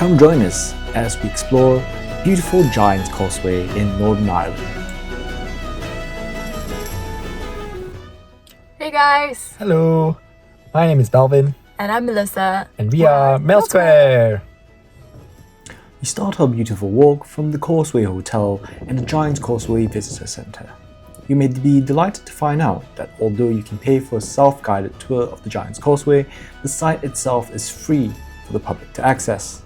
Come join us as we explore beautiful Giant's Causeway in Northern Ireland. Hey guys! Hello, my name is Melvin. And I'm Melissa. And we are Mel Square. We start our beautiful walk from the Causeway Hotel and the Giant's Causeway Visitor Centre. You may be delighted to find out that although you can pay for a self-guided tour of the Giant's Causeway, the site itself is free for the public to access.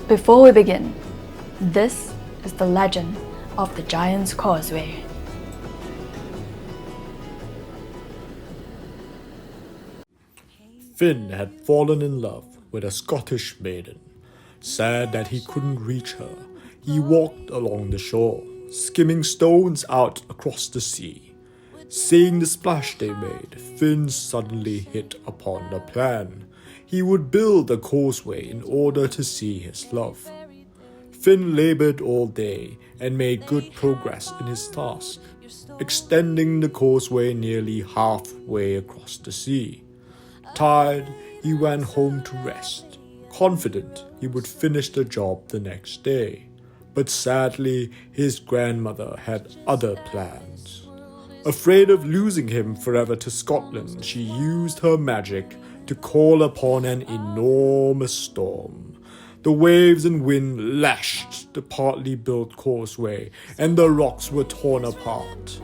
Before we begin, this is the legend of the Giant's Causeway. Finn had fallen in love with a Scottish maiden. Sad that he couldn't reach her, he walked along the shore, skimming stones out across the sea. Seeing the splash they made, Finn suddenly hit upon a plan. He would build a causeway in order to see his love. Finn labored all day and made good progress in his task, extending the causeway nearly halfway across the sea. Tired, he went home to rest, confident he would finish the job the next day. But sadly, his grandmother had other plans. Afraid of losing him forever to Scotland, she used her magic to call upon an enormous storm. The waves and wind lashed the partly built causeway, and the rocks were torn apart.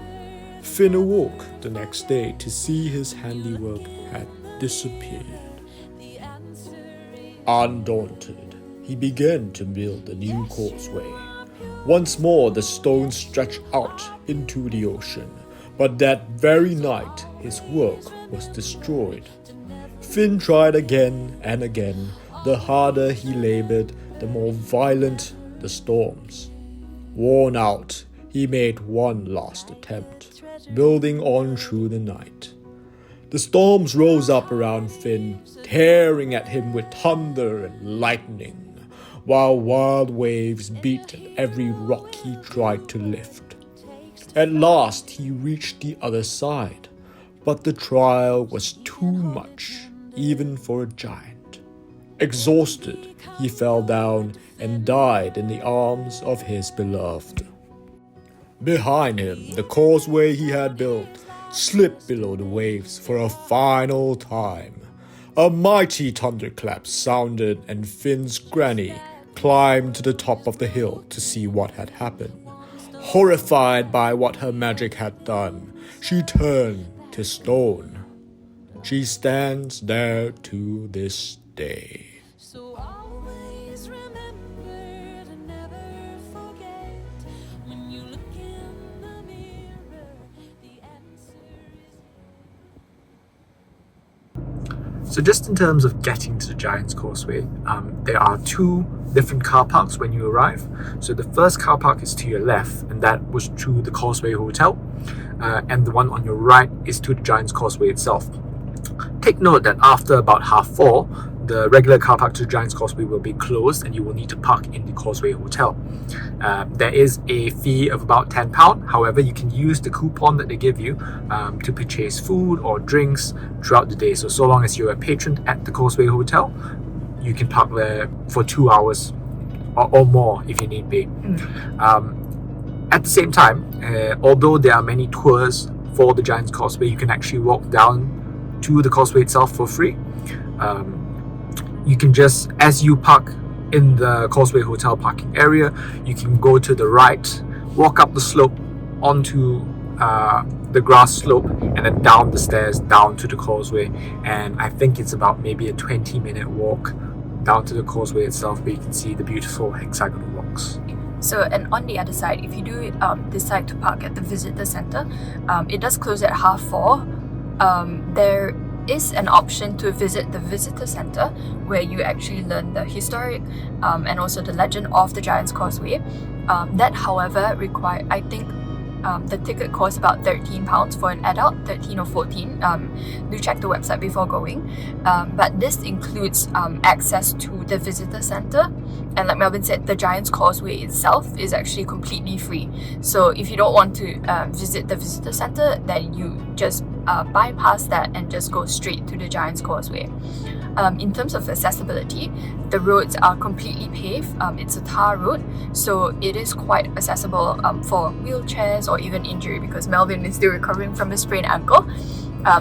Finn awoke the next day to see his handiwork had disappeared. Undaunted, he began to build a new causeway. Once more the stones stretched out into the ocean, but that very night his work was destroyed. Finn tried again and again. The harder he labored, the more violent the storms. Worn out, he made one last attempt, building on through the night. The storms rose up around Finn, tearing at him with thunder and lightning, while wild waves beat at every rock he tried to lift. At last he reached the other side, but the trial was too much, even for a giant. Exhausted, he fell down and died in the arms of his beloved. Behind him, the causeway he had built slipped below the waves for a final time. A mighty thunderclap sounded, and Finn's granny climbed to the top of the hill to see what had happened. Horrified by what her magic had done, she turned to stone. She stands there to this day. So always remember to never forget, when you look in the mirror, the answer is... So just in terms of getting to the Giant's Causeway, there are two different car parks when you arrive. So the first car park is to your left, and that was to the Causeway Hotel, and the one on your right is to the Giant's Causeway itself. Take note that after about 4:30, the regular car park to the Giant's Causeway will be closed and you will need to park in the Causeway Hotel. There is a fee of about £10. However, you can use the coupon that they give you to purchase food or drinks throughout the day. So long as you're a patron at the Causeway Hotel, you can park there for 2 hours or more if you need be. At the same time, although there are many tours for the Giant's Causeway, you can actually walk down to the causeway itself for free. You can just, as you park in the Causeway Hotel parking area, you can go to the right, walk up the slope onto the grass slope, and then down the stairs down to the causeway. And I think it's about maybe a 20-minute walk down to the causeway itself, where you can see the beautiful hexagonal rocks. So, and on the other side, if you do decide to park at the visitor center, it does close at 4:30. There is an option to visit the visitor center, where you actually learn the historic and also the legend of the Giant's Causeway. That, however, require, I think, the ticket costs about £13 for an adult, 13 or 14. Do check the website before going. But this includes access to the visitor center. And like Melvin said, the Giant's Causeway itself is actually completely free. So if you don't want to visit the visitor center, then you just bypass that and just go straight to the Giant's Causeway. In terms of accessibility, the roads are completely paved. It's a tar road, so it is quite accessible for wheelchairs or even injury, because Melvin is still recovering from a sprained ankle.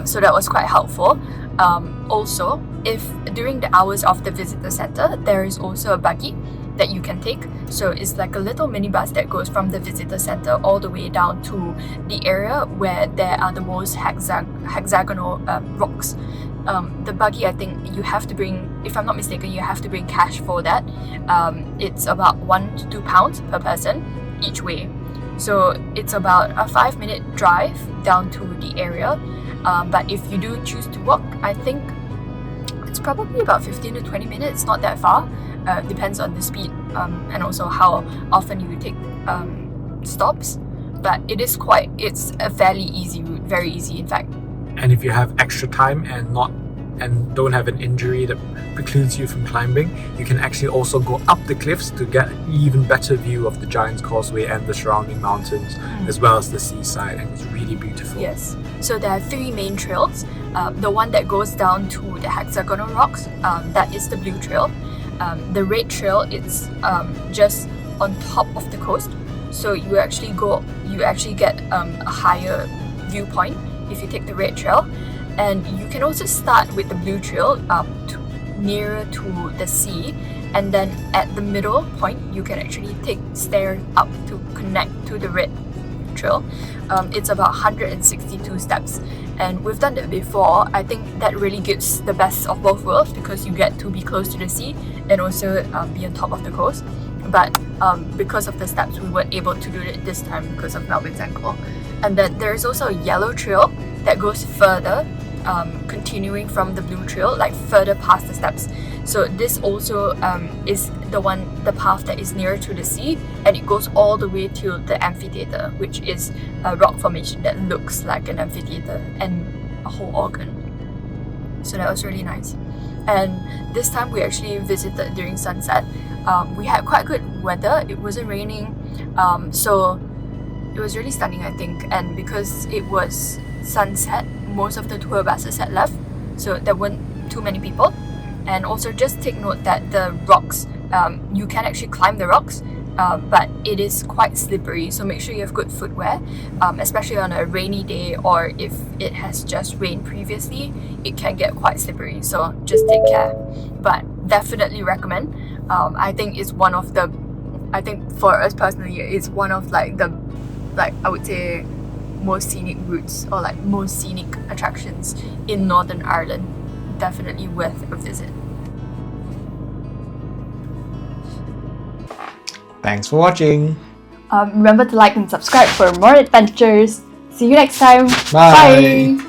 So that was quite helpful. Also, if during the hours of the visitor center, there is also a buggy that you can take. So it's like a little minibus that goes from the visitor center all the way down to the area where there are the most hexagonal rocks. The buggy, I think you have to bring, if I'm not mistaken, you have to bring cash for that. It's about £1 to £2 per person each way. So it's about a 5-minute drive down to the area. But if you do choose to walk, I think it's probably about 15 to 20 minutes, not that far. Depends on the speed and also how often you take stops. But it's a fairly easy route, very easy in fact. And if you have extra time and don't have an injury that precludes you from climbing, you can actually also go up the cliffs to get an even better view of the Giant's Causeway and the surrounding mountains, as well as the seaside, and it's really beautiful. Yes. So there are 3 main trails. The one that goes down to the hexagonal rocks, that is the blue trail. The red trail, it's just on top of the coast. So you actually get a higher viewpoint if you take the red trail. And you can also start with the blue trail nearer to the sea, and then at the middle point you can actually take stairs up to connect to the red trail. It's about 162 steps, and we've done that before. I think that really gives the best of both worlds, because you get to be close to the sea and also be on top of the coast. But because of the steps, we weren't able to do it this time because of Melvin's ankle. And then there is also a yellow trail that goes further, continuing from the blue trail, like further past the steps. So this also is the path that is nearer to the sea, and it goes all the way to the amphitheater, which is a rock formation that looks like an amphitheater and a whole organ. So that was really nice. And this time we actually visited during sunset. We had quite good weather. It wasn't raining, so it was really stunning, I think. And because it was sunset, most of the tour buses had left, so there weren't too many people. And also just take note that the rocks, you can actually climb the rocks, but it is quite slippery, so make sure you have good footwear, especially on a rainy day, or if it has just rained previously, it can get quite slippery, so just take care. But definitely recommend. I think it's one of the, I think for us personally, it's one of I would say most scenic routes, or like most scenic attractions in Northern Ireland. Definitely worth a visit. Thanks for watching. Remember to like and subscribe for more adventures. See you next time. Bye.